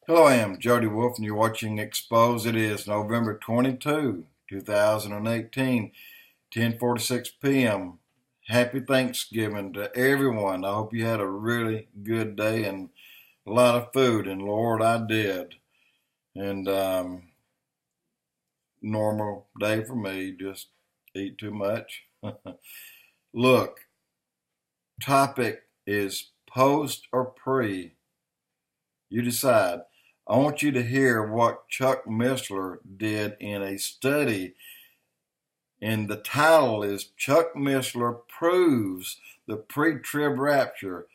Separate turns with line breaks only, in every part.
Hello, I am Jody Wolf, and you're watching Expoz. It is November 22, 2018, 10:46 p.m. Happy Thanksgiving to everyone. I hope you had a really good day and a lot of food, and Lord, I did. And normal day for me, just eat too much. Look, topic is post or pre. You decide. I want you to hear what Chuck Missler did in a study, and the title is Chuck Missler Proves the Pre-Trib Rapture.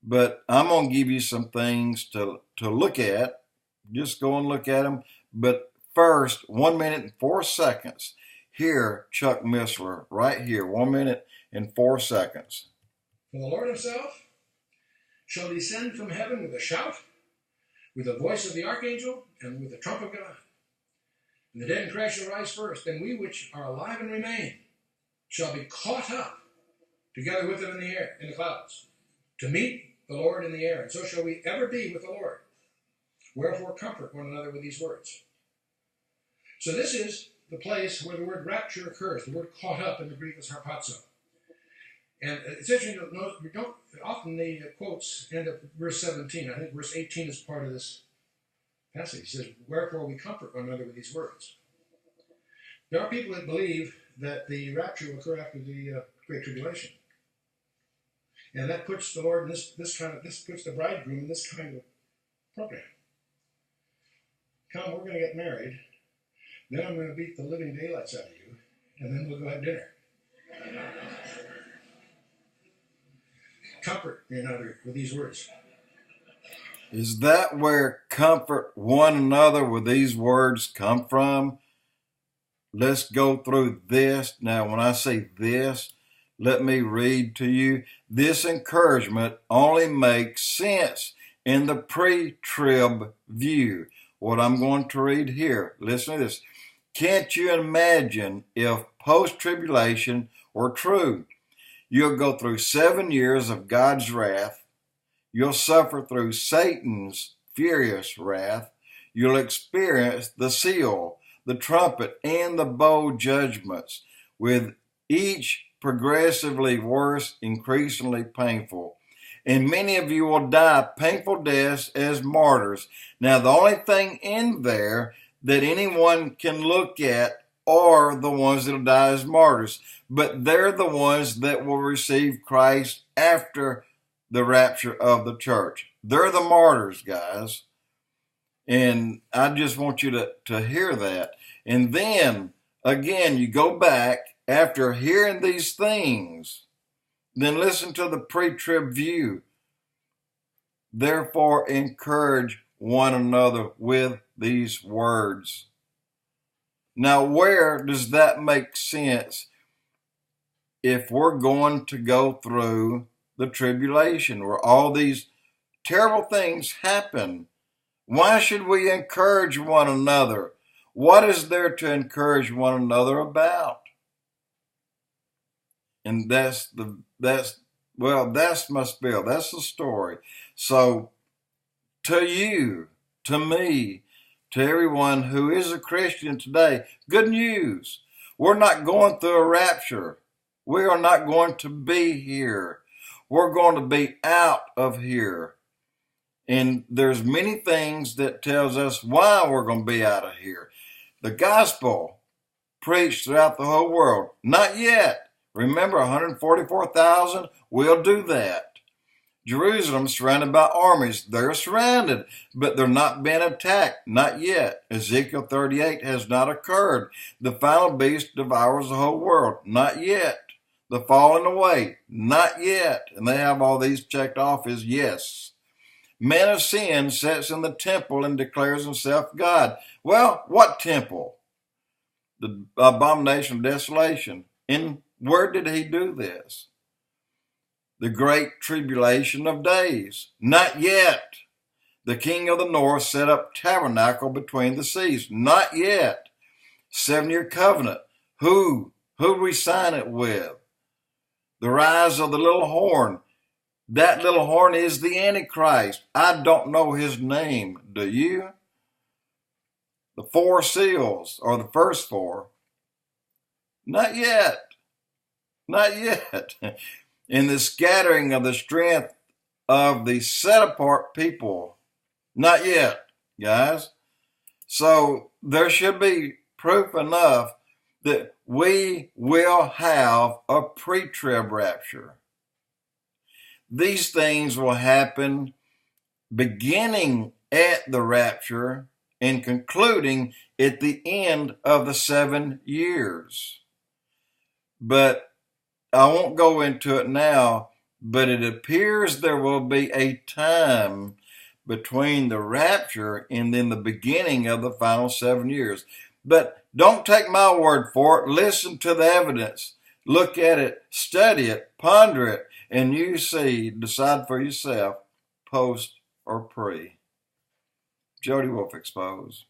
But I'm going to give you some things to look at. Just go and look at them. But first, 1 minute and 4 seconds. Hear Chuck Missler right here, 1 minute and 4 seconds.
For the Lord himself shall descend from heaven with a shout, with the voice of the archangel, and with the trump of God. And the dead in Christ shall rise first. Then we which are alive and remain shall be caught up together with them in the air, in the clouds, to meet the Lord in the air. And so shall we ever be with the Lord. Wherefore comfort one another with these words. So this is the place where the word rapture occurs. The word caught up in the Greek is harpazo. And it's interesting to note, we don't often the quotes end up at verse 17. I think verse 18 is part of this passage. He says, wherefore we comfort one another with these words. There are people that believe that the rapture will occur after the Great Tribulation. And that puts the Lord in this puts the bridegroom in this kind of program. Come, we're going to get married. Then I'm going to beat the living daylights out of you. And then we'll go have dinner. Comfort one another with these words.
Is that where comfort one another with these words come from? Let's go through this. Now, when I say this, let me read to you. This encouragement only makes sense in the pre-trib view. What I'm going to read here, listen to this. Can't you imagine if post-tribulation were true? You'll go through 7 years of God's wrath. You'll suffer through Satan's furious wrath. You'll experience the seal, the trumpet, and the bowl judgments, with each progressively worse, increasingly painful. And many of you will die painful deaths as martyrs. Now, the only thing in there that anyone can look at are the ones that will die as martyrs. But they're the ones that will receive Christ after the rapture of the church. They're the martyrs, guys. And I just want you to hear that. And then, again, you go back after hearing these things, then listen to the pre-trib view. Therefore, encourage one another with these words. Now, where does that make sense if we're going to go through the tribulation where all these terrible things happen? Why should we encourage one another? What is there to encourage one another about? And that's my spiel. That's the story. So to you, to me, to everyone who is a Christian today, good news. We're not going through a rapture. We are not going to be here. We're going to be out of here. And there's many things that tells us why we're going to be out of here. The gospel preached throughout the whole world. Not yet. Remember, 144,000 will do that. Jerusalem surrounded by armies. They're surrounded, but they're not being attacked. Not yet. Ezekiel 38 has not occurred. The final beast devours the whole world. Not yet. The falling away. Not yet. And they have all these checked off as yes. Man of sin sits in the temple and declares himself God. Well, what temple? The abomination of desolation. And where did he do this? The great tribulation of days. Not yet. The king of the north set up tabernacle between the seas. Not yet. 7-year covenant. Who we sign it with? The rise of the little horn. That little horn is the Antichrist. I don't know his name. Do you? The four seals, or the first four? Not yet. Not yet. In the scattering of the strength of the set-apart people. Not yet, guys. So there should be proof enough that we will have a pre-trib rapture. These things will happen beginning at the rapture and concluding at the end of the 7 years. But I won't go into it now, but it appears there will be a time between the rapture and then the beginning of the final 7 years. But don't take my word for it. Listen to the evidence. Look at it, study it, ponder it, and you see, decide for yourself, post or pre. Jody Wolf Expoz.